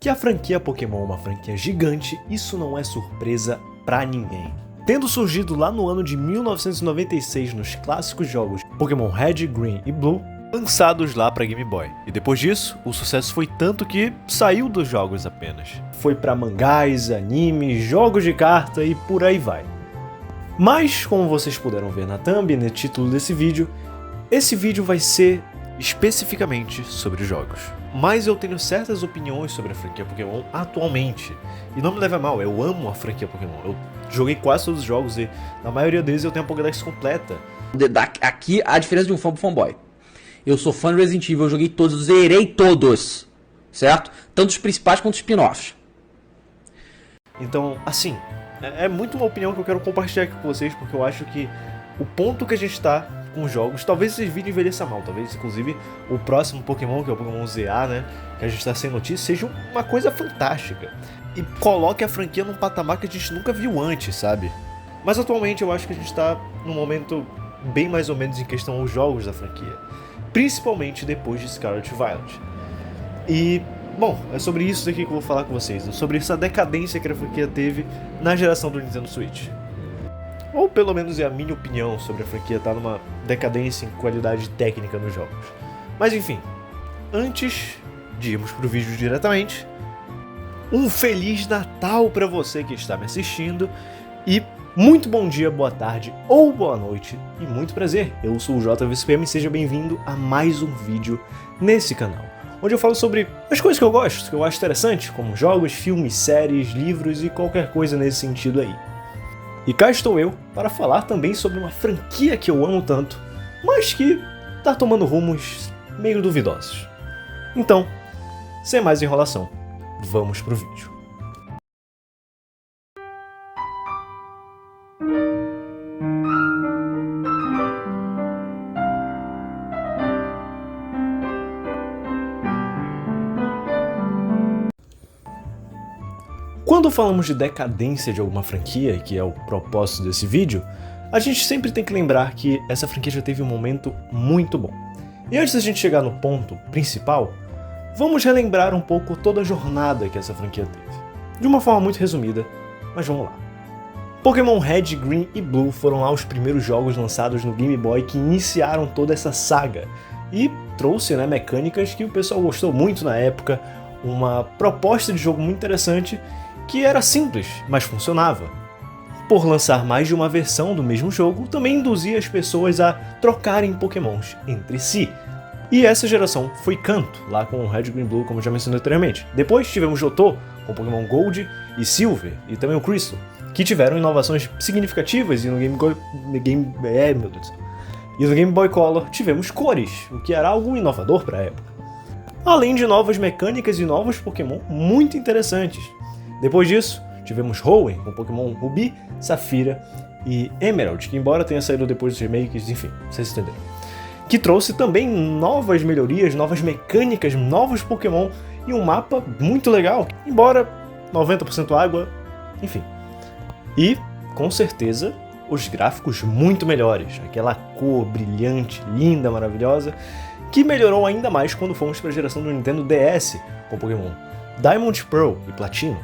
Que a franquia Pokémon é uma franquia gigante, isso não é surpresa pra ninguém. Tendo surgido lá no ano de 1996 nos clássicos jogos Pokémon Red, Green e Blue, lançados lá pra Game Boy. E depois disso, o sucesso foi tanto que saiu dos jogos apenas. Foi pra mangás, animes, jogos de carta e por aí vai. Mas, como vocês puderam ver na thumb e no título desse vídeo, esse vídeo vai ser especificamente sobre jogos. Mas eu tenho certas opiniões sobre a franquia Pokémon atualmente. E não me leve a mal, eu amo a franquia Pokémon. Eu joguei quase todos os jogos e na maioria deles eu tenho a Pokédex completa. Aqui a diferença de um fã pro fanboy. Eu sou fã do Resident Evil, eu joguei todos, zerei todos, certo? Tanto os principais quanto os spin-offs. Então, assim, é muito uma opinião que eu quero compartilhar aqui com vocês, porque eu acho que o ponto que a gente tá com os jogos, talvez esses vídeos envelheçam mal, talvez inclusive o próximo Pokémon, que é o Pokémon ZA, né, que a gente tá sem notícia, seja uma coisa fantástica. E coloque a franquia num patamar que a gente nunca viu antes, sabe? Mas atualmente eu acho que a gente tá num momento bem mais ou menos em questão aos jogos da franquia. Principalmente depois de Scarlet Violet. E, bom, é sobre isso daqui que eu vou falar com vocês. Sobre essa decadência que a franquia teve na geração do Nintendo Switch. Ou pelo menos é a minha opinião sobre a franquia estar numa decadência em qualidade técnica nos jogos. Mas enfim, antes de irmos pro vídeo diretamente, um Feliz Natal para você que está me assistindo e muito bom dia, boa tarde ou boa noite e muito prazer. Eu sou o JVSPM e seja bem-vindo a mais um vídeo nesse canal, onde eu falo sobre as coisas que eu gosto, que eu acho interessante, como jogos, filmes, séries, livros e qualquer coisa nesse sentido aí. E cá estou eu para falar também sobre uma franquia que eu amo tanto, mas que tá tomando rumos meio duvidosos. Então, sem mais enrolação, vamos pro vídeo. Quando falamos de decadência de alguma franquia, que é o propósito desse vídeo, a gente sempre tem que lembrar que essa franquia já teve um momento muito bom. E antes da gente chegar no ponto principal, vamos relembrar um pouco toda a jornada que essa franquia teve. De uma forma muito resumida, mas vamos lá. Pokémon Red, Green e Blue foram lá os primeiros jogos lançados no Game Boy que iniciaram toda essa saga e trouxe, né, mecânicas que o pessoal gostou muito na época, uma proposta de jogo muito interessante que era simples, mas funcionava. Por lançar mais de uma versão do mesmo jogo, também induzia as pessoas a trocarem Pokémons entre si. E essa geração foi Kanto, lá com o Red, Green, Blue, como já mencionei anteriormente. Depois tivemos Johto, com Pokémon Gold e Silver, e também o Crystal, que tiveram inovações significativas, e no Game Boy Color tivemos cores, o que era algo inovador para a época. Além de novas mecânicas e novos Pokémon muito interessantes. Depois disso, tivemos Hoenn com Pokémon Ruby, Safira e Emerald, que embora tenha saído depois dos remakes, enfim, vocês entenderam. Que trouxe também novas melhorias, novas mecânicas, novos Pokémon e um mapa muito legal, embora 90% água, enfim. E, com certeza, os gráficos muito melhores, aquela cor brilhante, linda, maravilhosa, que melhorou ainda mais quando fomos para a geração do Nintendo DS com Pokémon Diamond, Pearl e Platino,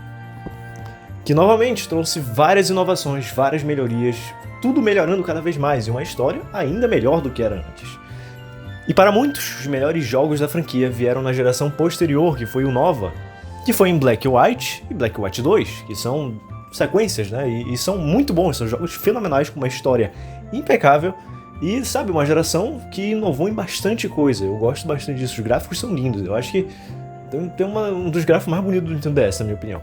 que novamente trouxe várias inovações, várias melhorias, tudo melhorando cada vez mais e uma história ainda melhor do que era antes. E para muitos, os melhores jogos da franquia vieram na geração posterior, que foi o Nova, que foi em Black White e Black White 2, que são sequências, né, e são muito bons, são jogos fenomenais com uma história impecável e, sabe, uma geração que inovou em bastante coisa. Eu gosto bastante disso, os gráficos são lindos, eu acho que tem um dos gráficos mais bonitos do Nintendo DS, na minha opinião.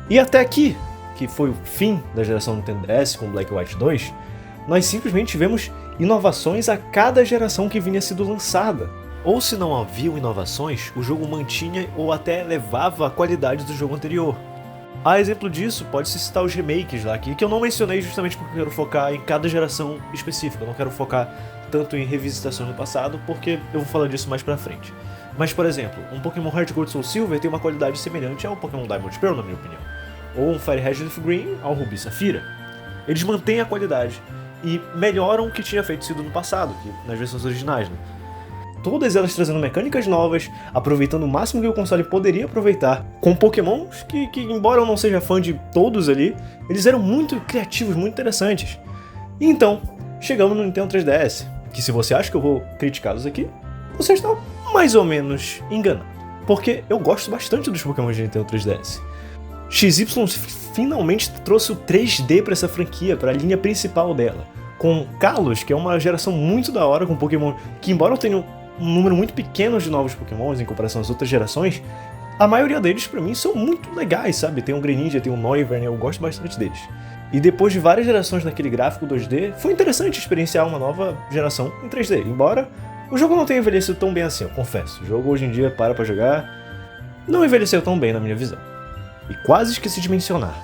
E até aqui, que foi o fim da geração Nintendo DS com Black White 2, nós simplesmente tivemos inovações a cada geração que vinha sendo lançada. Ou se não haviam inovações, o jogo mantinha ou até elevava a qualidade do jogo anterior. A exemplo disso, pode-se citar os remakes lá aqui, que eu não mencionei justamente porque eu quero focar em cada geração específica, eu não quero focar tanto em revisitações do passado, porque eu vou falar disso mais pra frente. Mas, por exemplo, um Pokémon Heart Gold Soul Silver tem uma qualidade semelhante ao Pokémon Diamond Pearl, na minha opinião. Ou um Fire Red Leaf Green ao Ruby Safira. Eles mantêm a qualidade e melhoram o que tinha feito sido no passado, nas versões originais, né? todas elas trazendo mecânicas novas, aproveitando o máximo que o console poderia aproveitar, com pokémons que embora eu não seja fã de todos ali, eles eram muito criativos, muito interessantes. E então, chegamos no Nintendo 3DS, que se você acha que eu vou criticá-los aqui, você está mais ou menos enganado, porque eu gosto bastante dos pokémons de Nintendo 3DS. XY finalmente trouxe o 3D para essa franquia, para a linha principal dela, com Kalos, que é uma geração muito da hora, com Pokémon que, embora eu tenha um número muito pequeno de novos Pokémons em comparação às outras gerações, a maioria deles pra mim são muito legais, sabe? Tem um Greninja, tem um Noivern, eu gosto bastante deles. E depois de várias gerações naquele gráfico 2D, foi interessante experienciar uma nova geração em 3D, embora o jogo não tenha envelhecido tão bem assim, eu confesso. O jogo hoje em dia, para pra jogar, não envelheceu tão bem na minha visão. E quase esqueci de mencionar,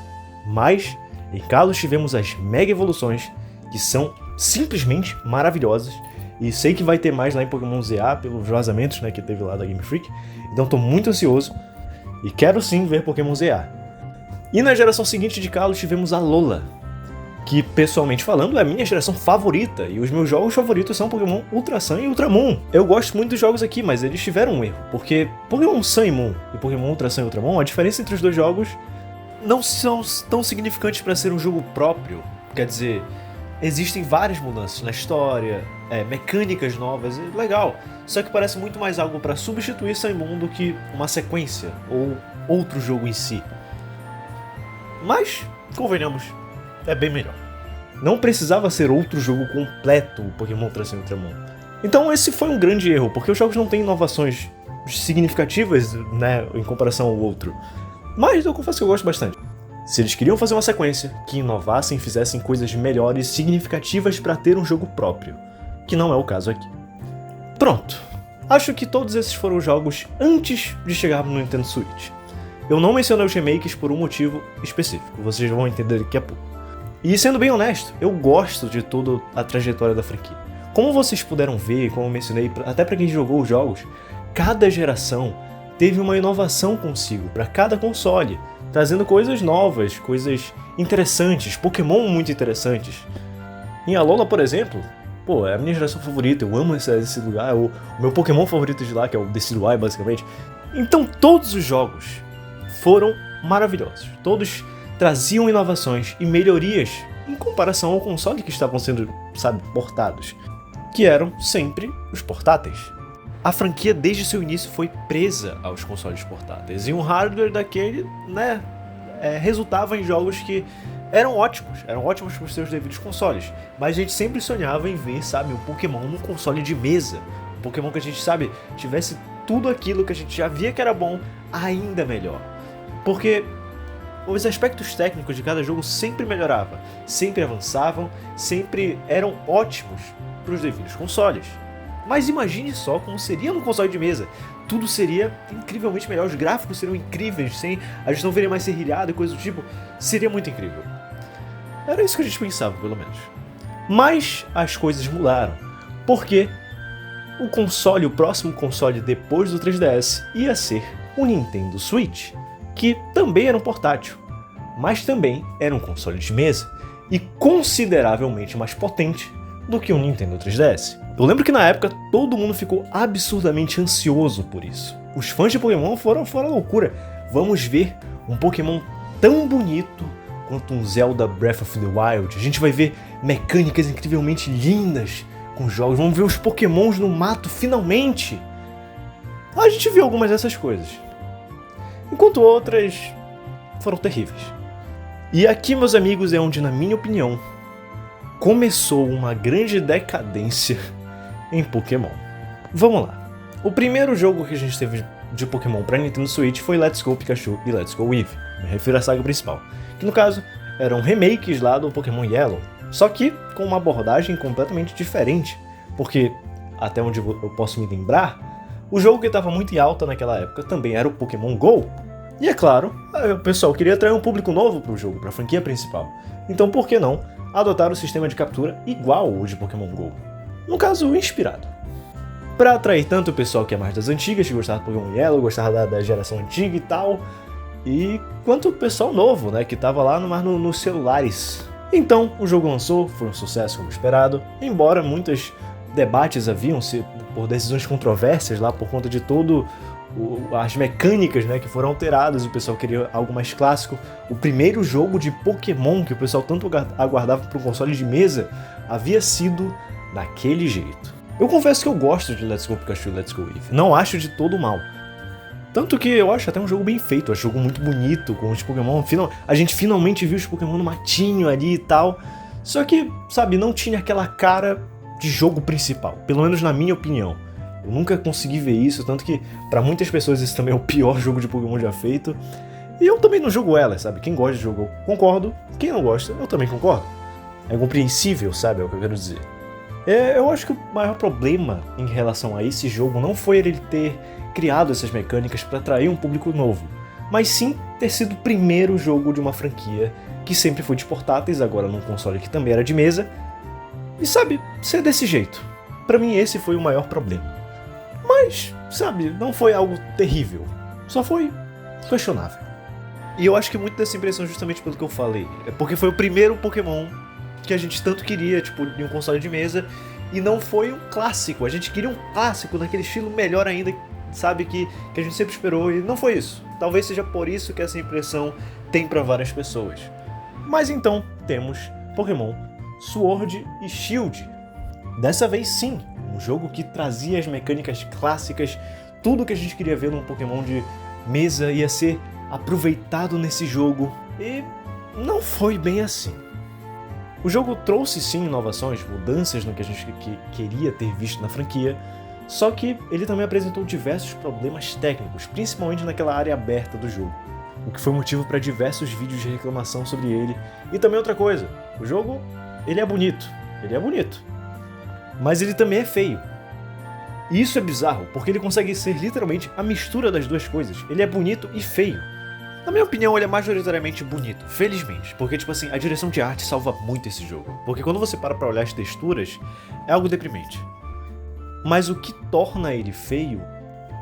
mas em Kalos tivemos as Mega Evoluções, que são simplesmente maravilhosas, e sei que vai ter mais lá em Pokémon ZA, pelos vazamentos, né, que teve lá da Game Freak, então tô muito ansioso, e quero sim ver Pokémon ZA. E na geração seguinte de Kalos tivemos a Alola, que pessoalmente falando é a minha geração favorita, e os meus jogos favoritos são Pokémon Ultra Sun e Ultra Moon. Eu gosto muito dos jogos aqui, mas eles tiveram um erro, porque Pokémon Sun e Moon e Pokémon Ultra Sun e Ultra Moon, a diferença entre os dois jogos não são tão significantes para ser um jogo próprio, quer dizer, existem várias mudanças na história, mecânicas novas, é legal. Só que parece muito mais algo para substituir Sun e Moon do que uma sequência ou outro jogo em si. Mas, convenhamos, é bem melhor. Não precisava ser outro jogo completo o Pokémon Ultra Sun e Ultra Moon. Então esse foi um grande erro, porque os jogos não têm inovações significativas, né, em comparação ao outro. Mas eu confesso que eu gosto bastante. Se eles queriam fazer uma sequência que inovassem e fizessem coisas melhores, significativas para ter um jogo próprio, que não é o caso aqui. Pronto. Acho que todos esses foram jogos antes de chegar no Nintendo Switch. Eu não mencionei os remakes por um motivo específico, vocês vão entender daqui a pouco. E sendo bem honesto, eu gosto de toda a trajetória da franquia. Como vocês puderam ver, como eu mencionei, até para quem jogou os jogos, cada geração teve uma inovação consigo para cada console, trazendo coisas novas, coisas interessantes, Pokémon muito interessantes. Em Alola, por exemplo, é a minha geração favorita, eu amo esse lugar, o meu Pokémon favorito de lá, que é o Decidueye, basicamente. Então todos os jogos foram maravilhosos, todos traziam inovações e melhorias em comparação ao console que estavam sendo, portados, que eram sempre os portáteis. A franquia desde seu início foi presa aos consoles portáteis, e um hardware daquele, resultava em jogos que eram ótimos para os seus devidos consoles, mas a gente sempre sonhava em ver, um Pokémon num console de mesa, um Pokémon que a gente, tivesse tudo aquilo que a gente já via que era bom, ainda melhor, porque os aspectos técnicos de cada jogo sempre melhoravam, sempre avançavam, sempre eram ótimos para os devidos consoles. Mas imagine só como seria no console de mesa. Tudo seria incrivelmente melhor, os gráficos seriam incríveis, a gente não veria mais serrilhado e coisa do tipo. Seria muito incrível. Era isso que a gente pensava, pelo menos. Mas as coisas mudaram, porque o próximo console depois do 3DS ia ser o Nintendo Switch, que também era um portátil, mas também era um console de mesa e consideravelmente mais potente do que o Nintendo 3DS. Eu lembro que na época todo mundo ficou absurdamente ansioso por isso. Os fãs de Pokémon foram à loucura. Vamos ver um Pokémon tão bonito quanto um Zelda Breath of the Wild. A gente vai ver mecânicas incrivelmente lindas com jogos. Vamos ver os Pokémons no mato finalmente. A gente viu algumas dessas coisas, enquanto outras foram terríveis. E aqui, meus amigos, é onde, na minha opinião, começou uma grande decadência em Pokémon. Vamos lá. O primeiro jogo que a gente teve de Pokémon para Nintendo Switch foi Let's Go Pikachu e Let's Go Eevee. Me refiro à saga principal, que no caso eram remakes lá do Pokémon Yellow, só que com uma abordagem completamente diferente, porque, até onde eu posso me lembrar, o jogo que estava muito em alta naquela época também era o Pokémon GO. E é claro, o pessoal queria atrair um público novo para o jogo, para a franquia principal. Então por que não adotar o sistema de captura igual ao de Pokémon GO? No caso, inspirado. Para atrair tanto o pessoal que é mais das antigas, que gostava do Pokémon Yellow, gostava da geração antiga e tal, e quanto o pessoal novo, que estava lá nos celulares. Então, o jogo lançou, foi um sucesso como esperado, embora muitos debates haviam por decisões controversas lá, por conta de as mecânicas, né, que foram alteradas, o pessoal queria algo mais clássico. O primeiro jogo de Pokémon que o pessoal tanto aguardava para um console de mesa havia sido daquele jeito. Eu confesso que eu gosto de Let's Go Pikachu e Let's Go Eevee, não acho de todo mal. Tanto que eu acho até um jogo bem feito, acho um jogo muito bonito, com os Pokémon. A gente finalmente viu os Pokémon no matinho ali e tal. Só que, sabe, não tinha aquela cara de jogo principal, pelo menos na minha opinião. Eu nunca consegui ver isso, tanto que pra muitas pessoas esse também é o pior jogo de Pokémon já feito. E eu também não jogo ela, sabe? Quem gosta de jogo eu concordo, quem não gosta eu também concordo. É compreensível, sabe? É o que eu quero dizer. Eu acho que o maior problema em relação a esse jogo não foi ele ter criado essas mecânicas para atrair um público novo, mas sim ter sido o primeiro jogo de uma franquia que sempre foi de portáteis, agora num console que também era de mesa, e sabe, ser desse jeito. Pra mim esse foi o maior problema. Mas, sabe, não foi algo terrível, só foi questionável. E eu acho que muito dessa impressão justamente pelo que eu falei, é porque foi o primeiro Pokémon que a gente tanto queria, tipo, de um console de mesa, e não foi um clássico, a gente queria um clássico naquele estilo melhor ainda, sabe, que a gente sempre esperou, e não foi isso. Talvez seja por isso que essa impressão tem pra várias pessoas. Mas então, temos Pokémon Sword e Shield. Dessa vez sim, um jogo que trazia as mecânicas clássicas, tudo que a gente queria ver num Pokémon de mesa ia ser aproveitado nesse jogo, e não foi bem assim. O jogo trouxe sim inovações, mudanças no que a gente queria ter visto na franquia, só que ele também apresentou diversos problemas técnicos, principalmente naquela área aberta do jogo, o que foi motivo para diversos vídeos de reclamação sobre ele. E também outra coisa, o jogo, ele é bonito, mas ele também é feio. E isso é bizarro, porque ele consegue ser literalmente a mistura das duas coisas, ele é bonito e feio. Na minha opinião, ele é majoritariamente bonito, felizmente, porque, tipo assim, a direção de arte salva muito esse jogo, porque quando você para pra olhar as texturas, é algo deprimente. Mas o que torna ele feio,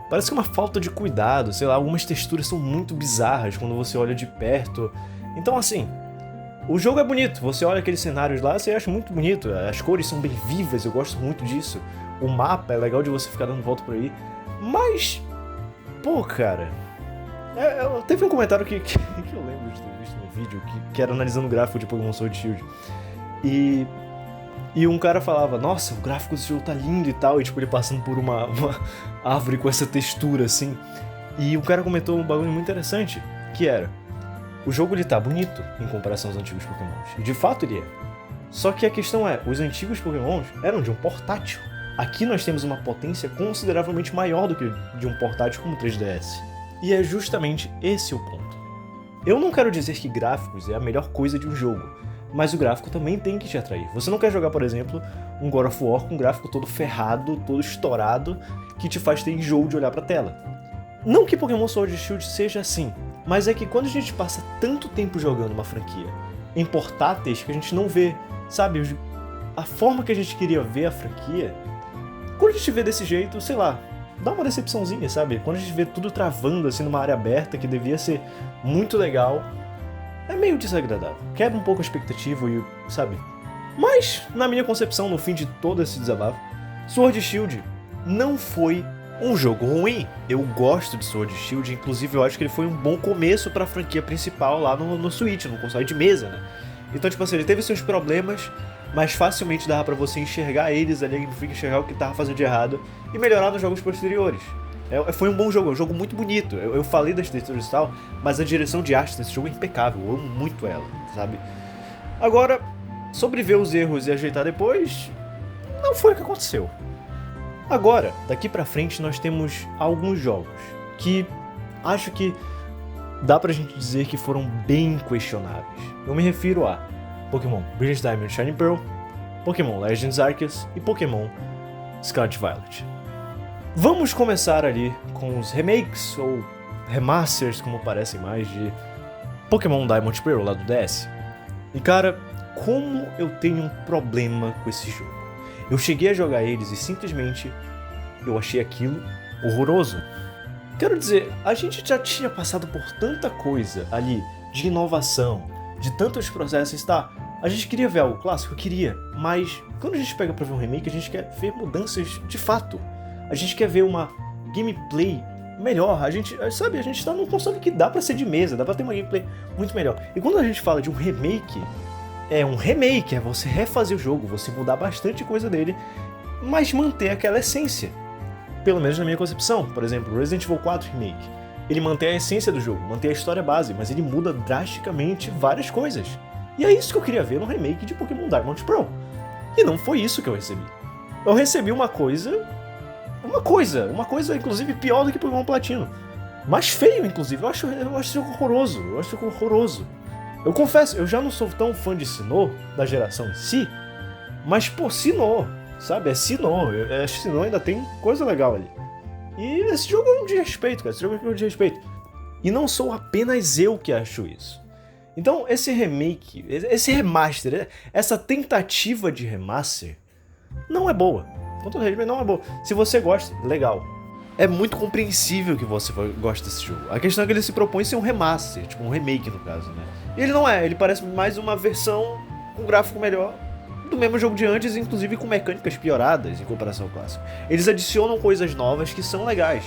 parece que é uma falta de cuidado, sei lá, algumas texturas são muito bizarras quando você olha de perto. Então, assim, o jogo é bonito, você olha aqueles cenários lá, você acha muito bonito, as cores são bem vivas, eu gosto muito disso, o mapa é legal de você ficar dando volta por aí, mas, pô, cara... teve um comentário que eu lembro de ter visto no vídeo, que era analisando o gráfico de Pokémon Sword e Shield. E um cara falava, nossa, o gráfico desse jogo tá lindo e tal, e tipo, ele passando por uma árvore com essa textura, assim. E o cara comentou um bagulho muito interessante, que era, o jogo ele tá bonito em comparação aos antigos Pokémons. E de fato ele é. Só que a questão é, os antigos Pokémons eram de um portátil. Aqui nós temos uma potência consideravelmente maior do que de um portátil como o 3DS. E é justamente esse o ponto. Eu não quero dizer que gráficos é a melhor coisa de um jogo, mas o gráfico também tem que te atrair. Você não quer jogar, por exemplo, um God of War com um gráfico todo ferrado, todo estourado, que te faz ter enjoo de olhar pra tela. Não que Pokémon Sword e Shield seja assim, mas é que quando a gente passa tanto tempo jogando uma franquia em portáteis que a gente não vê, sabe, a forma que a gente queria ver a franquia, quando a gente vê desse jeito, sei lá, dá uma decepçãozinha, sabe? Quando a gente vê tudo travando assim numa área aberta que devia ser muito legal, é meio desagradável. Quebra um pouco a expectativa e, sabe? Mas, na minha concepção, no fim de todo esse desabafo, Sword e Shield não foi um jogo ruim. Eu gosto de Sword e Shield, inclusive eu acho que ele foi um bom começo pra franquia principal lá no Switch, no console de mesa, né? Então, tipo assim, ele teve seus problemas, mas facilmente dava pra você enxergar eles ali, enxergar o que tava fazendo de errado e melhorar nos jogos posteriores. Foi um bom jogo, é um jogo muito bonito. Eu falei das texturas e tal, mas a direção de arte desse jogo é impecável, eu amo muito ela, sabe? Agora, sobre ver os erros e ajeitar depois, não foi o que aconteceu. Agora, daqui pra frente nós temos alguns jogos que acho que dá pra gente dizer que foram bem questionáveis. Eu me refiro a Pokémon Brilliant Diamond Shining Pearl, Pokémon Legends Arceus e Pokémon Scarlet Violet. Vamos começar ali com os remakes, ou remasters, como parecem mais, de Pokémon Diamond Pearl lá do DS. E cara, como eu tenho um problema com esse jogo. Eu cheguei a jogar eles e simplesmente eu achei aquilo horroroso. Quero dizer, a gente já tinha passado por tanta coisa ali, de inovação, de tantos processos, tá? A gente queria ver algo clássico, queria, mas quando a gente pega pra ver um remake, a gente quer ver mudanças de fato. a gente quer ver uma gameplay melhor, a gente tá num console que dá pra ser de mesa, dá pra ter uma gameplay muito melhor. E quando a gente fala de um remake, é você refazer o jogo, você mudar bastante coisa dele, mas manter aquela essência. Pelo menos na minha concepção. Por exemplo, Resident Evil 4 Remake. Ele mantém a essência do jogo, mantém a história base, mas ele muda drasticamente várias coisas. E é isso que eu queria ver no remake de Pokémon Diamond Pearl. E não foi isso que eu recebi. Eu recebi uma coisa inclusive pior do que Pokémon Platino. Mais feio, inclusive. Eu acho horroroso. Eu confesso, eu já não sou tão fã de Sinnoh, da geração em si, mas, pô, Sinnoh, sabe? É Sinnoh. Acho que Sinnoh ainda tem coisa legal ali. E esse jogo é um desrespeito, cara. Esse jogo é um desrespeito. E não sou apenas eu que acho isso. Então, esse remake, esse remaster, essa tentativa de remaster, não é boa. Com todo respeito, não é boa. Se você gosta, legal. É muito compreensível que você goste desse jogo. A questão é que ele se propõe ser um remaster, tipo um remake no caso, né? E ele não é, ele parece mais uma versão com gráfico melhor do mesmo jogo de antes, inclusive com mecânicas pioradas em comparação ao clássico. Eles adicionam coisas novas que são legais,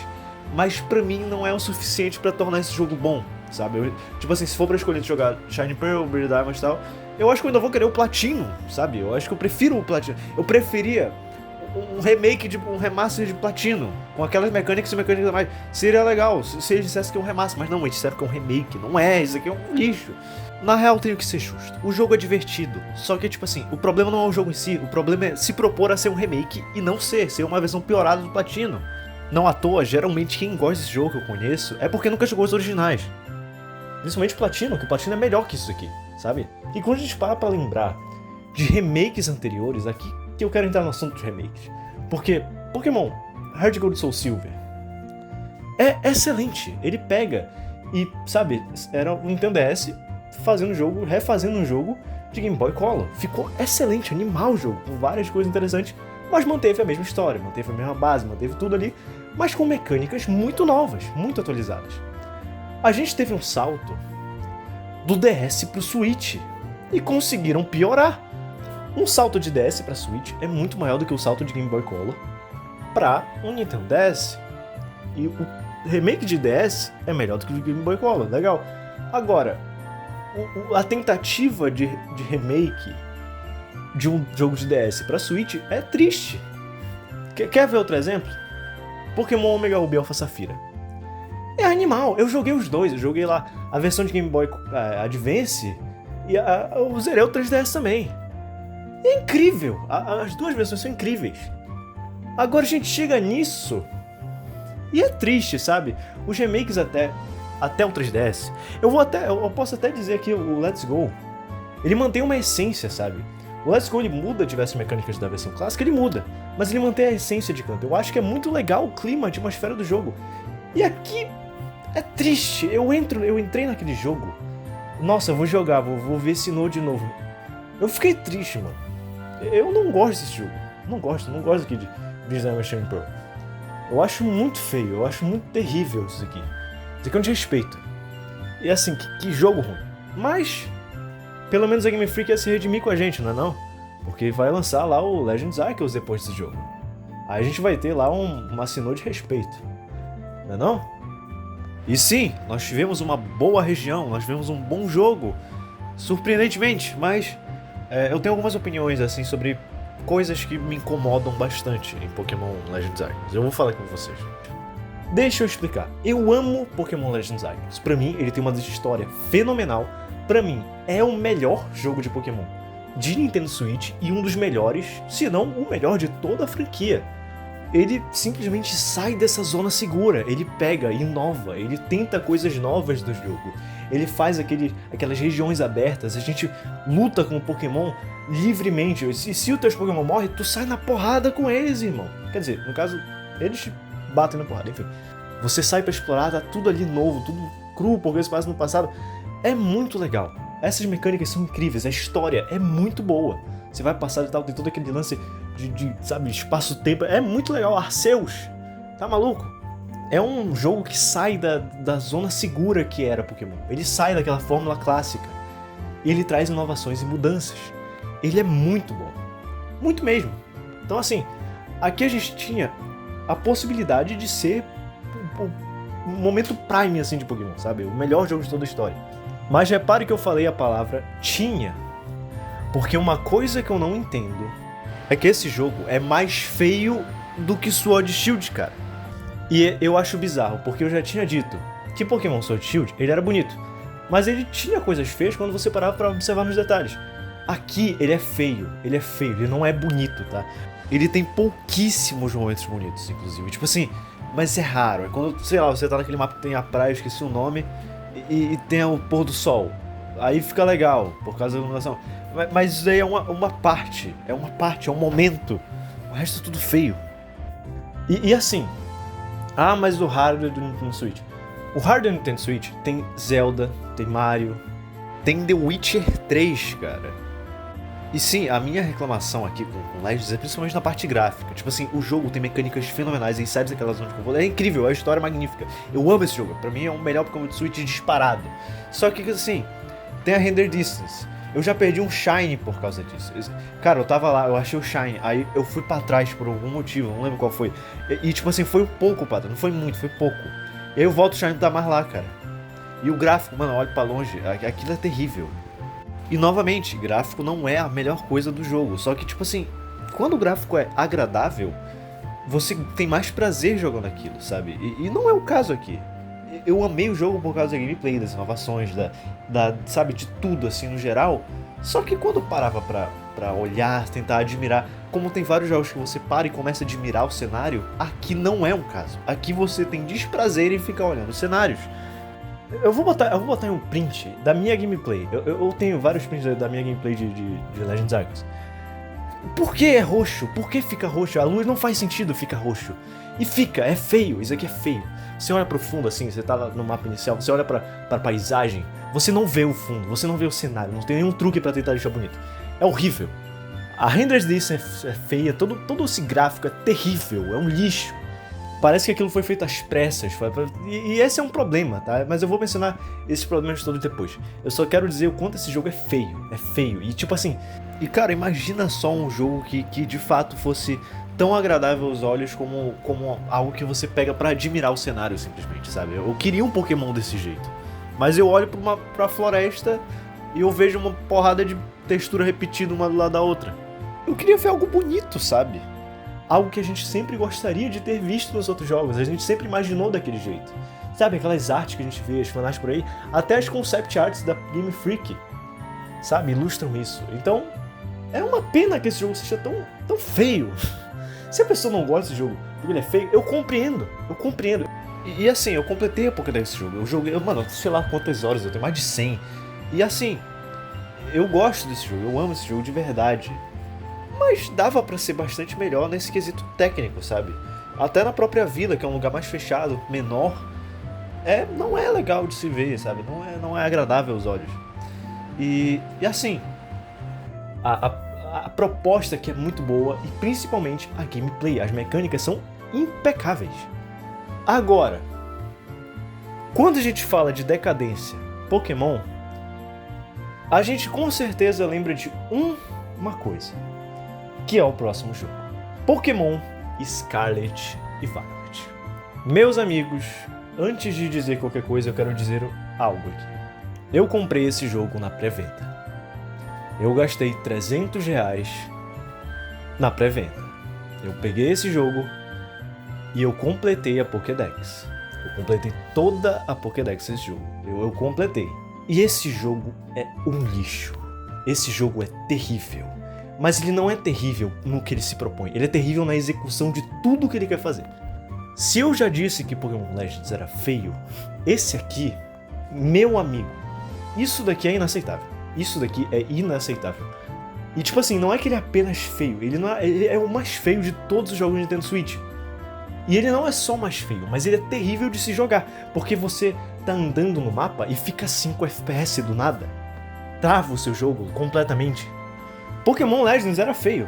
mas pra mim não é o suficiente pra tornar esse jogo bom, sabe? Tipo assim, se for pra escolher jogar Shiny Pearl, Brilliant Diamond e tal, eu acho que eu ainda vou querer o Platino, sabe? Eu acho que eu prefiro o Platino. Eu preferia um remake, um remaster de Platino, com aquelas mecânicas e mecânicas a mais. Seria legal se eles dissessem que é um remaster, mas não, eles disseram que é um remake. Não é, isso aqui é um lixo. Na real, tenho que ser justo. O jogo é divertido, só que, tipo assim, o problema não é o jogo em si, o problema é se propor a ser um remake e não ser uma versão piorada do Platino. Não à toa, geralmente quem gosta desse jogo que eu conheço é porque nunca jogou os originais. Principalmente o Platino, que o Platino é melhor que isso aqui, sabe? E quando a gente para pra lembrar de remakes anteriores, aqui que eu quero entrar no assunto de remakes. Porque Pokémon Heart Gold Soul Silver é excelente. Ele pega e, sabe, era o Nintendo DS refazendo um jogo de Game Boy Color. Ficou excelente, animal o jogo, com várias coisas interessantes, mas manteve a mesma história, manteve a mesma base, manteve tudo ali, mas com mecânicas muito novas, muito atualizadas. A gente teve um salto do DS pro Switch e conseguiram piorar. Um salto de DS pra Switch é muito maior do que o salto de Game Boy Color pra um Nintendo DS. E o remake de DS é melhor do que o Game Boy Color, legal. Agora, a tentativa de remake de um jogo de DS pra Switch é triste. Quer ver outro exemplo? Pokémon Omega Ruby Alpha Safira. É animal, eu joguei os dois, eu joguei lá a versão de Game Boy Advance e eu zerei o 3DS também. É incrível, as duas versões são incríveis. Agora a gente chega nisso e é triste, sabe? Os remakes até o 3DS, eu posso até dizer que o Let's Go, ele mantém uma essência, sabe? O Let's Go ele muda diversas mecânicas da versão clássica, ele muda, mas ele mantém a essência de canto. Eu acho que é muito legal o clima, a atmosfera do jogo. E aqui é triste, eu entrei naquele jogo, nossa, eu vou jogar, vou ver Sinnoh de novo. Eu fiquei triste, mano. Eu não gosto desse jogo. Não gosto aqui de Brilliant Diamond Pearl. Eu acho muito feio, eu acho muito terrível isso aqui. Isso aqui é um desrespeito. E assim, que jogo ruim. Mas, pelo menos a Game Freak ia se redimir com a gente, não é não? Porque vai lançar lá o Legends Arceus depois desse jogo. Aí a gente vai ter lá uma Sinnoh de respeito. Não é não? E sim, nós tivemos uma boa região, nós tivemos um bom jogo. Surpreendentemente, mas eu tenho algumas opiniões assim sobre coisas que me incomodam bastante em Pokémon Legends Arceus. Eu vou falar com vocês. Deixa eu explicar. Eu amo Pokémon Legends Arceus. Pra mim, ele tem uma história fenomenal. Pra mim, é o melhor jogo de Pokémon de Nintendo Switch e um dos melhores, se não o melhor de toda a franquia. Ele simplesmente sai dessa zona segura, ele pega, inova, ele tenta coisas novas do jogo. Ele faz aquelas regiões abertas, a gente luta com o Pokémon livremente. E se os teus Pokémon morrem, tu sai na porrada com eles, irmão. Quer dizer, no caso, eles te batem na porrada, enfim. Você sai pra explorar, tá tudo ali novo, tudo cru, porque isso passa no passado. É muito legal. Essas mecânicas são incríveis, a história é muito boa. Você vai passar e tal, tem todo aquele lance de sabe, espaço-tempo. É muito legal. Arceus, tá maluco? É um jogo que sai da zona segura que era Pokémon. Ele sai daquela fórmula clássica. E ele traz inovações e mudanças. Ele é muito bom. Muito mesmo. Então assim, aqui a gente tinha a possibilidade de ser o momento prime, assim, de Pokémon, sabe? O melhor jogo de toda a história. Mas repare que eu falei a palavra tinha, porque uma coisa que eu não entendo é que esse jogo é mais feio do que Sword Shield, cara. E eu acho bizarro, porque eu já tinha dito que Pokémon Sword Shield, ele era bonito, mas ele tinha coisas feias quando você parava pra observar nos detalhes. Aqui, ele é feio, ele não é bonito, tá? Ele tem pouquíssimos momentos bonitos, inclusive. Tipo assim, mas é raro. É quando, sei lá, você tá naquele mapa que tem a praia, eu esqueci o nome, e tem o pôr do sol. Aí fica legal, por causa da iluminação. Mas isso aí é uma parte, é um momento. O resto é tudo feio. E assim, mas o hardware do Nintendo Switch. O hardware do Nintendo Switch tem Zelda, tem Mario, tem The Witcher 3, cara. E sim, a minha reclamação aqui com Legends é principalmente na parte gráfica. Tipo assim, o jogo tem mecânicas fenomenais, ele sai daquela zona de conforto. É incrível, a história é magnífica. Eu amo esse jogo, pra mim é o melhor Pokémon de Switch disparado. Só que assim, tem a render distance. Eu já perdi um Shine por causa disso. Cara, eu tava lá, eu achei o Shine, aí eu fui pra trás por algum motivo, não lembro qual foi. E tipo assim, foi um pouco, padrão, não foi muito, foi pouco. E aí eu volto, o Shine não tá mais lá, cara. E o gráfico, mano, olha pra longe, aquilo é terrível. E novamente, gráfico não é a melhor coisa do jogo, só que tipo assim, quando o gráfico é agradável, você tem mais prazer jogando aquilo, sabe? E não é o caso aqui. Eu amei o jogo por causa da gameplay, das inovações, sabe, de tudo assim no geral. Só que quando eu parava pra olhar, tentar admirar, como tem vários jogos que você para e começa a admirar o cenário, aqui não é um caso. Aqui você tem desprazer em ficar olhando os cenários. Eu vou botar um print da minha gameplay. Eu tenho vários prints da minha gameplay de Legends Arceus. Por que é roxo? Por que fica roxo? A luz não faz sentido ficar roxo. E fica, é feio, isso aqui é feio. Você olha pro fundo assim, você tá no mapa inicial, você olha pra paisagem, você não vê o fundo, você não vê o cenário, não tem nenhum truque pra tentar deixar bonito. É horrível. A render distance é feia, todo esse gráfico é terrível, é um lixo. Parece que aquilo foi feito às pressas, e esse é um problema, tá? Mas eu vou mencionar esses problemas todos depois. Eu só quero dizer o quanto esse jogo é feio, e tipo assim... E cara, imagina só um jogo que de fato fosse tão agradável aos olhos como algo que você pega pra admirar o cenário simplesmente, sabe? Eu queria um Pokémon desse jeito, mas eu olho pra floresta e eu vejo uma porrada de textura repetida uma do lado da outra. Eu queria ver algo bonito, sabe? Algo que a gente sempre gostaria de ter visto nos outros jogos, a gente sempre imaginou daquele jeito. Sabe, aquelas artes que a gente vê, as fanarts por aí, até as concept arts da Game Freak, sabe, ilustram isso. Então, é uma pena que esse jogo seja tão feio. Se a pessoa não gosta desse jogo porque ele é feio, eu compreendo. E assim, eu completei a Pokédex desse jogo, eu joguei, mano, sei lá quantas horas, eu tenho mais de 100. E assim, eu gosto desse jogo, eu amo esse jogo de verdade. Mas dava pra ser bastante melhor nesse quesito técnico, sabe? Até na própria vila, que é um lugar mais fechado, menor, não é legal de se ver, sabe? Não é agradável aos olhos. E assim, a proposta aqui é muito boa e principalmente a gameplay, as mecânicas são impecáveis. Agora, quando a gente fala de decadência Pokémon, a gente com certeza lembra de uma coisa, que é o próximo jogo: Pokémon Scarlet e Violet. Meus amigos, antes de dizer qualquer coisa, eu quero dizer algo aqui. Eu comprei esse jogo na pré-venda. Eu gastei R$300 na pré-venda. Eu peguei esse jogo e eu completei a Pokédex. Eu completei toda a Pokédex desse jogo. Eu completei. E esse jogo é um lixo. Esse jogo é terrível. Mas ele não é terrível no que ele se propõe. Ele é terrível na execução de tudo que ele quer fazer. Se eu já disse que Pokémon Legends era feio, esse aqui, meu amigo, isso daqui é inaceitável. Isso daqui é inaceitável. E tipo assim, não é que ele é apenas feio, ele é o mais feio de todos os jogos de Nintendo Switch. E ele não é só mais feio, mas ele é terrível de se jogar, porque você tá andando no mapa e fica 5 FPS do nada. Trava o seu jogo completamente. Pokémon Legends era feio,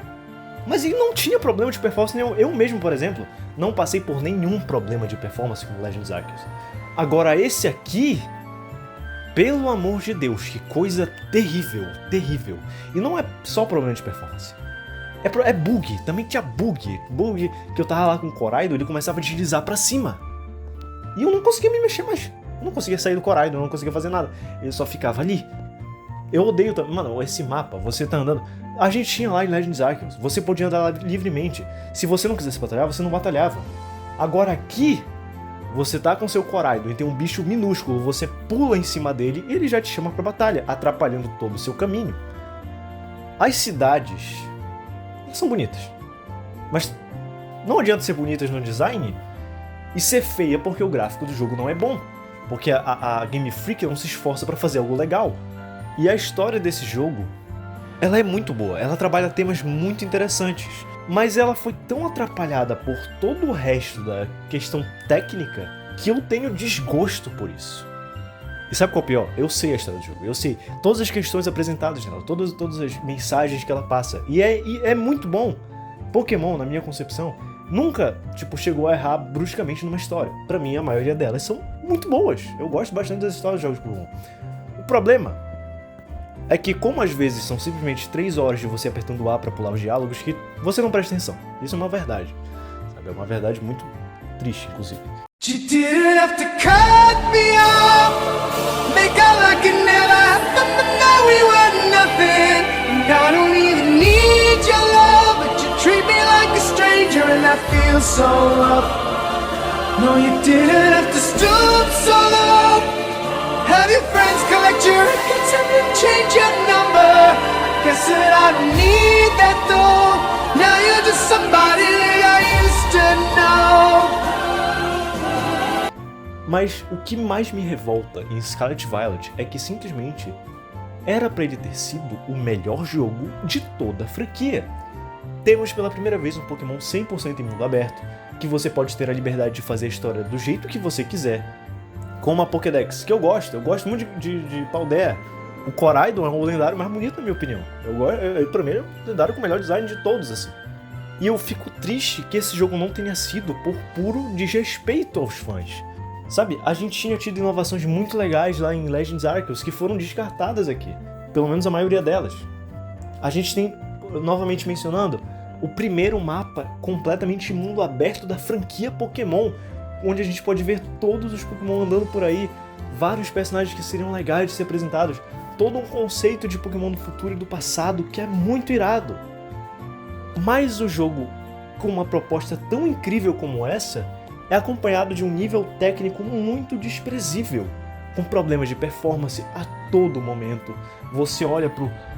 mas ele não tinha problema de performance nenhum. Eu mesmo, por exemplo, não passei por nenhum problema de performance com Legends Arceus. Agora esse aqui, pelo amor de Deus, que coisa terrível, terrível. E não é só problema de performance. É bug, também tinha bug. Bug que eu tava lá com o Coraido, ele começava a deslizar pra cima. E eu não conseguia me mexer mais. Eu não conseguia sair do Coraido, eu não conseguia fazer nada. Ele só ficava ali. Eu odeio também. Mano, esse mapa, você tá andando. A gente tinha lá em Legends Arceus, você podia andar lá livremente. Se você não quisesse batalhar, você não batalhava. Agora aqui, você tá com seu Coraido e tem um bicho minúsculo, você pula em cima dele e ele já te chama pra batalha, atrapalhando todo o seu caminho. As cidades são bonitas, mas não adianta ser bonitas no design e ser feia porque o gráfico do jogo não é bom, porque a Game Freak não se esforça pra fazer algo legal. E a história desse jogo, ela é muito boa, ela trabalha temas muito interessantes, mas ela foi tão atrapalhada por todo o resto da questão técnica que eu tenho desgosto por isso. E sabe qual é o pior? Eu sei a história do jogo, eu sei todas as questões apresentadas nela, todas as mensagens que ela passa, e é muito bom. Pokémon, na minha concepção, nunca, chegou a errar bruscamente numa história. Pra mim, a maioria delas são muito boas, eu gosto bastante das histórias dos jogos de Pokémon. O problema é que, como às vezes são simplesmente 3 horas de você apertando A pra pular os diálogos, que você não presta atenção. Isso é uma verdade, sabe? É uma verdade muito triste, inclusive. You didn't have to cut me off, make out like it never happened, but now we were nothing. And I don't even need your love, but you treat me like a stranger, and I feel so rough. No, you didn't have to stoop so low, have your friends collect your records and then change your number. Guess that I don't need that though, now you're just somebody that I used to know. Mas o que mais me revolta em Scarlet Violet é que simplesmente era pra ele ter sido o melhor jogo de toda a franquia. Temos pela primeira vez um Pokémon 100% em mundo aberto, que você pode ter a liberdade de fazer a história do jeito que você quiser, com uma Pokédex que eu gosto muito de Paldea. O Koraidon é o lendário mais bonito na minha opinião. Pra mim é o lendário com o melhor design de todos, assim. E eu fico triste que esse jogo não tenha sido por puro desrespeito aos fãs. Sabe, a gente tinha tido inovações muito legais lá em Legends Arceus que foram descartadas aqui, pelo menos a maioria delas. A gente tem, novamente mencionando, o primeiro mapa completamente mundo aberto da franquia Pokémon, onde a gente pode ver todos os Pokémon andando por aí, vários personagens que seriam legais de ser apresentados, todo um conceito de Pokémon do futuro e do passado que é muito irado. Mas o jogo, com uma proposta tão incrível como essa, é acompanhado de um nível técnico muito desprezível, com problemas de performance a todo momento. Você olha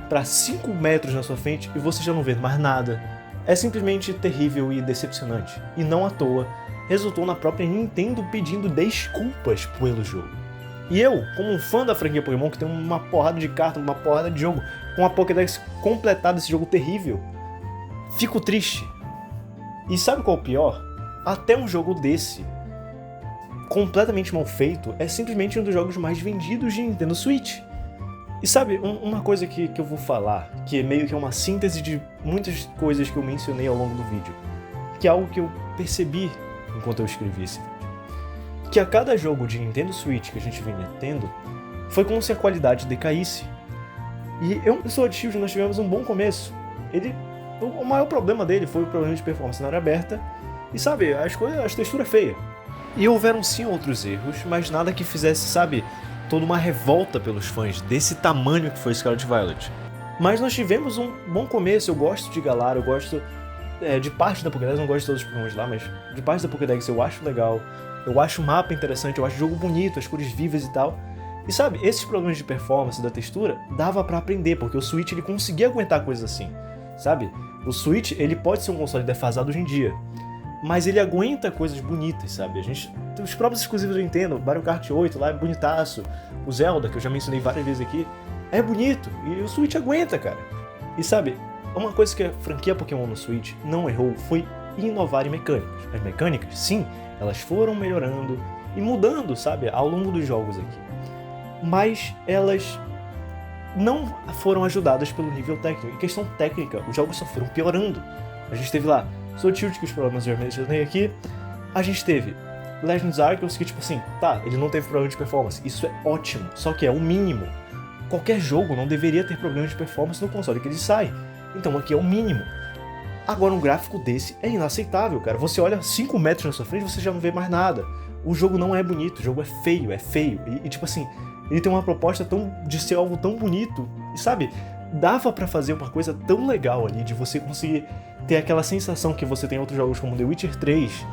para 5 metros na sua frente e você já não vê mais nada. É simplesmente terrível e decepcionante. E não à toa, resultou na própria Nintendo pedindo desculpas pelo jogo. E eu, como um fã da franquia Pokémon, que tem uma porrada de cartas, uma porrada de jogo, com a Pokédex completada desse jogo terrível, fico triste. E sabe qual é o pior? Até um jogo desse, completamente mal feito, é simplesmente um dos jogos mais vendidos de Nintendo Switch. E sabe, uma coisa que eu vou falar, que é meio que uma síntese de muitas coisas que eu mencionei ao longo do vídeo, que é algo que eu percebi enquanto eu escrevi esse vídeo. Que a cada jogo de Nintendo Switch que a gente vinha tendo, foi como se a qualidade decaísse. E eu e o Sword Shield nós tivemos um bom começo. O maior problema dele foi o problema de performance na área aberta, e sabe, as texturas feias. E houveram sim outros erros, mas nada que fizesse, sabe, toda uma revolta pelos fãs desse tamanho que foi Scarlet Violet. Mas nós tivemos um bom começo, eu gosto de Galar, eu gosto de parte da Pokédex, não gosto de todos os Pokémon de lá, mas de parte da Pokédex eu acho legal, eu acho o mapa interessante, eu acho o jogo bonito, as cores vivas e tal. E sabe, esses problemas de performance da textura dava pra aprender, porque o Switch ele conseguia aguentar coisas assim, sabe? O Switch ele pode ser um console defasado hoje em dia, mas ele aguenta coisas bonitas, sabe? Os próprios exclusivos do Nintendo, Mario Kart 8 lá é bonitaço, o Zelda, que eu já mencionei várias vezes aqui, é bonito, e o Switch aguenta, cara. E sabe, uma coisa que a franquia Pokémon no Switch não errou foi inovar em mecânicas. As mecânicas, sim, elas foram melhorando e mudando, sabe, ao longo dos jogos aqui. Mas elas não foram ajudadas pelo nível técnico. Em questão técnica, os jogos só foram piorando. A gente teve lá Sword Shield, que os problemas eu já mencionei aqui. A gente teve Legends Arceus, que tipo assim, tá, ele não teve problema de performance. Isso é ótimo, só que é o mínimo. Qualquer jogo não deveria ter problema de performance no console que ele sai. Então aqui é o mínimo. Agora, um gráfico desse é inaceitável, cara. Você olha 5 metros na sua frente e você já não vê mais nada. O jogo não é bonito, o jogo é feio. E tipo assim, ele tem uma proposta de ser algo tão bonito. E sabe, dava pra fazer uma coisa tão legal ali, de você conseguir ter aquela sensação que você tem em outros jogos como The Witcher 3.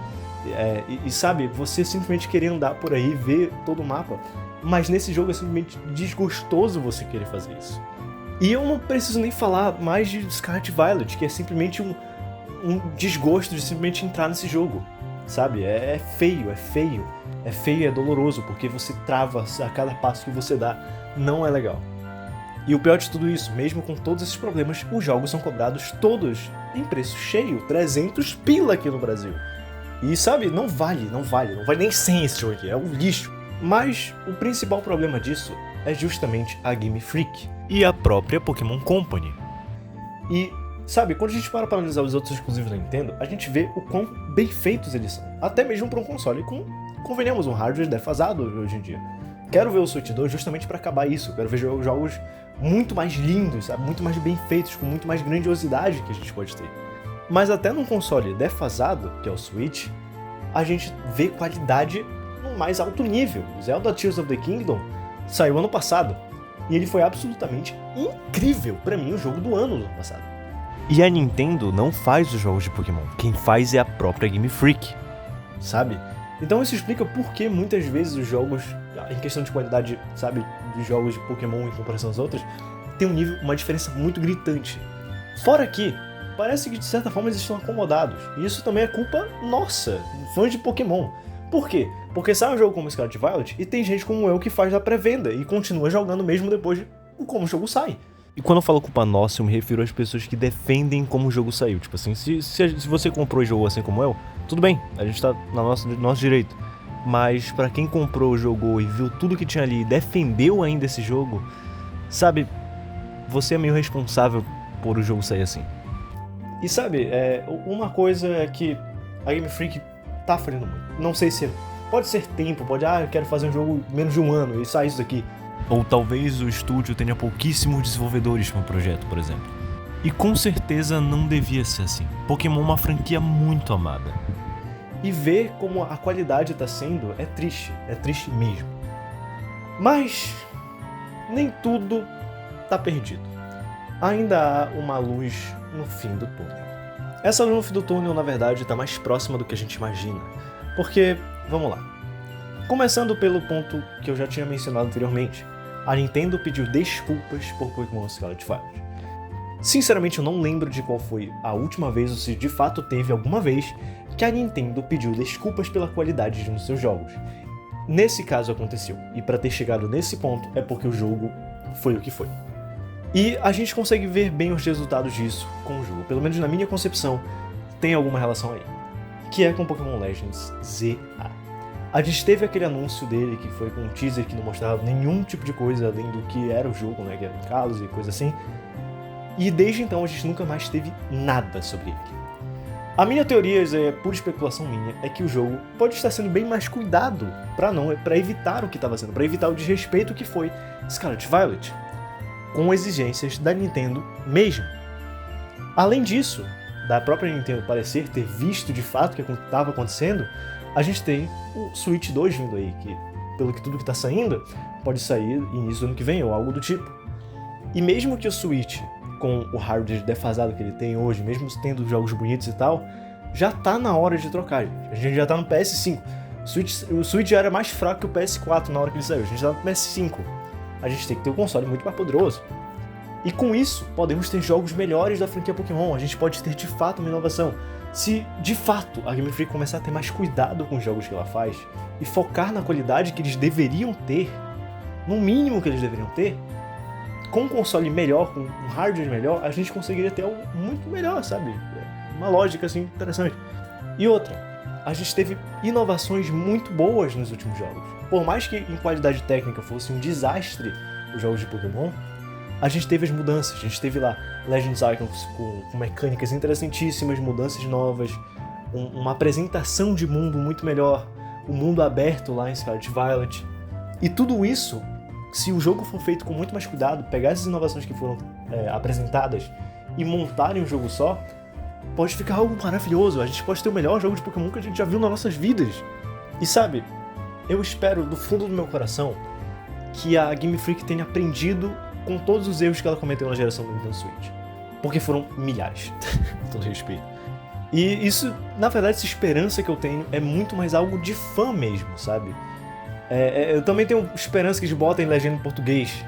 Sabe, você simplesmente querer andar por aí, ver todo o mapa. Mas nesse jogo é simplesmente desgostoso você querer fazer isso. E eu não preciso nem falar mais de Scarlet Violet, que é simplesmente um desgosto de simplesmente entrar nesse jogo. Sabe, é feio e é doloroso, porque você trava a cada passo que você dá, não é legal. E o pior de tudo isso, mesmo com todos esses problemas, os jogos são cobrados todos em preço cheio, 300 pila aqui no Brasil. E sabe, não vale nem 100 esse jogo aqui, é um lixo. Mas o principal problema disso é justamente a Game Freak e a própria Pokémon Company. E sabe, quando a gente para analisar os outros exclusivos da Nintendo, a gente vê o quão bem feitos eles são. Até mesmo para um console com, convenhamos, um hardware defasado hoje em dia. Quero ver o Switch 2 justamente para acabar isso. Quero ver jogos muito mais lindos, sabe? Muito mais bem feitos, com muito mais grandiosidade que a gente pode ter. Mas até num console defasado, que é o Switch, a gente vê qualidade no mais alto nível. Zelda Tears of the Kingdom saiu ano passado. E ele foi absolutamente incrível. Para mim, o jogo do ano passado. E a Nintendo não faz os jogos de Pokémon. Quem faz é a própria Game Freak, sabe? Então isso explica por que muitas vezes os jogos, em questão de qualidade, sabe, dos jogos de Pokémon em comparação às outras, tem uma diferença muito gritante. Fora que, parece que de certa forma eles estão acomodados. E isso também é culpa nossa, fãs de Pokémon. Por quê? Porque sai um jogo como Scarlet Violet e tem gente como eu que faz a pré-venda e continua jogando mesmo depois de como o jogo sai. E quando eu falo culpa nossa, eu me refiro às pessoas que defendem como o jogo saiu. Tipo assim, se você comprou e jogou assim como eu, tudo bem, a gente tá no nosso direito. Mas pra quem comprou, jogou e viu tudo que tinha ali e defendeu ainda esse jogo, sabe, você é meio responsável por o jogo sair assim. E sabe, uma coisa é que a Game Freak tá falhando muito. Não sei se pode ser tempo, eu quero fazer um jogo menos de um ano e sair isso daqui. Ou talvez o estúdio tenha pouquíssimos desenvolvedores para o projeto, por exemplo. E com certeza não devia ser assim. Pokémon é uma franquia muito amada. E ver como a qualidade está sendo é triste mesmo. Mas nem tudo tá perdido. Ainda há uma luz no fim do túnel. Essa luz no fim do túnel, na verdade, está mais próxima do que a gente imagina. Porque, vamos lá. Começando pelo ponto que eu já tinha mencionado anteriormente. A Nintendo pediu desculpas por Pokémon Scarlet Violet. Sinceramente, eu não lembro de qual foi a última vez, ou se de fato teve alguma vez, que a Nintendo pediu desculpas pela qualidade de um dos seus jogos. Nesse caso aconteceu, e para ter chegado nesse ponto é porque o jogo foi o que foi. E a gente consegue ver bem os resultados disso com o jogo, pelo menos na minha concepção, tem alguma relação aí, que é com Pokémon Legends ZA. A gente teve aquele anúncio dele que foi com um teaser que não mostrava nenhum tipo de coisa além do que era o jogo, né, que era Kalos e coisa assim. E desde então a gente nunca mais teve nada sobre ele. A minha teoria, é pura especulação minha, é que o jogo pode estar sendo bem mais cuidado para evitar o que estava sendo, para evitar o desrespeito que foi Scarlet Violet, com exigências da Nintendo mesmo. Além disso, da própria Nintendo parecer ter visto de fato o que estava acontecendo, a gente tem o Switch 2 vindo aí, que, pelo que tudo que tá saindo, pode sair início do ano que vem ou algo do tipo. E mesmo que o Switch, com o hardware defasado que ele tem hoje, mesmo tendo jogos bonitos e tal, já tá na hora de trocar, gente. A gente já tá no PS5. O Switch já era mais fraco que o PS4 na hora que ele saiu, a gente tá no PS5. A gente tem que ter um console muito mais poderoso. E com isso, podemos ter jogos melhores da franquia Pokémon, a gente pode ter de fato uma inovação. Se, de fato, a Game Freak começar a ter mais cuidado com os jogos que ela faz e focar na qualidade que eles deveriam ter, no mínimo que eles deveriam ter, com um console melhor, com um hardware melhor, a gente conseguiria ter algo muito melhor, sabe? Uma lógica, assim, interessante. E outra, a gente teve inovações muito boas nos últimos jogos. Por mais que em qualidade técnica fosse um desastre os jogos de Pokémon, a gente teve as mudanças, a gente teve lá Legends Arceus com mecânicas interessantíssimas, mudanças novas, uma apresentação de mundo muito melhor, o mundo aberto lá em Scarlet Violet. E tudo isso, se o jogo for feito com muito mais cuidado, pegar essas inovações que foram apresentadas e montarem um jogo só, pode ficar algo maravilhoso, a gente pode ter o melhor jogo de Pokémon que a gente já viu nas nossas vidas. E sabe, eu espero do fundo do meu coração que a Game Freak tenha aprendido com todos os erros que ela cometeu na geração do Nintendo Switch. Porque foram milhares, com todo respeito. E isso, na verdade, essa esperança que eu tenho é muito mais algo de fã mesmo, sabe? Eu também tenho esperança que eles botem legenda em português.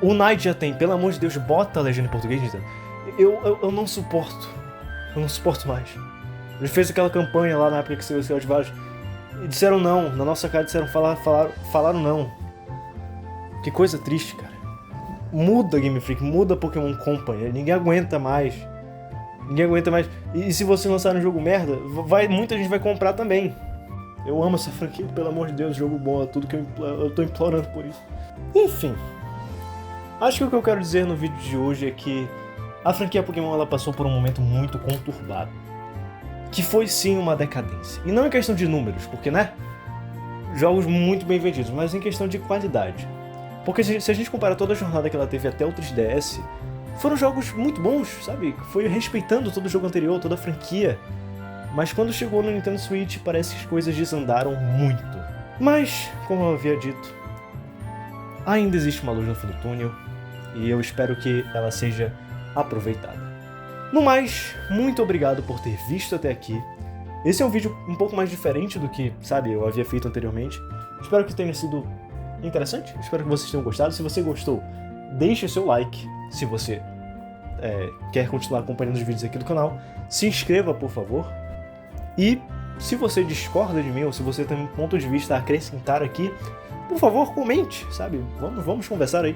O Night já tem, pelo amor de Deus, bota a legenda em português, Nintendo. Eu não suporto. Eu não suporto mais. Eles fez aquela campanha lá na época que saiu o Céu de Vários. E disseram não, na nossa cara disseram falaram não. Que coisa triste, cara. Muda Game Freak, muda Pokémon Company. Ninguém aguenta mais. Ninguém aguenta mais. E se você lançar um jogo merda, muita gente vai comprar também. Eu amo essa franquia, pelo amor de Deus, jogo bom, é tudo que eu tô implorando por isso. Enfim. Acho que o que eu quero dizer no vídeo de hoje é que a franquia Pokémon ela passou por um momento muito conturbado. Que foi sim uma decadência. E não em questão de números, porque, né? Jogos muito bem vendidos, mas em questão de qualidade. Porque se a gente comparar toda a jornada que ela teve até o 3DS, foram jogos muito bons, sabe? Foi respeitando todo o jogo anterior, toda a franquia. Mas quando chegou no Nintendo Switch, parece que as coisas desandaram muito. Mas, como eu havia dito, ainda existe uma luz no fim do túnel, e eu espero que ela seja aproveitada. No mais, muito obrigado por ter visto até aqui. Esse é um vídeo um pouco mais diferente do que, sabe, eu havia feito anteriormente. Espero que tenha sido interessante, espero que vocês tenham gostado. Se você gostou, deixe seu like. Se você quer continuar acompanhando os vídeos aqui do canal, se inscreva, por favor. E se você discorda de mim, ou se você tem um ponto de vista a acrescentar aqui, por favor, comente, sabe? Vamos conversar aí.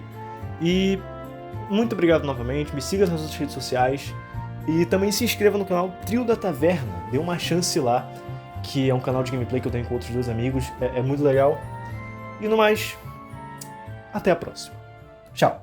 E muito obrigado novamente, me siga nas nossas redes sociais. E também se inscreva no canal Trio da Taverna, dê uma chance lá, que é um canal de gameplay que eu tenho com outros dois amigos, é muito legal. E no mais, até a próxima. Tchau!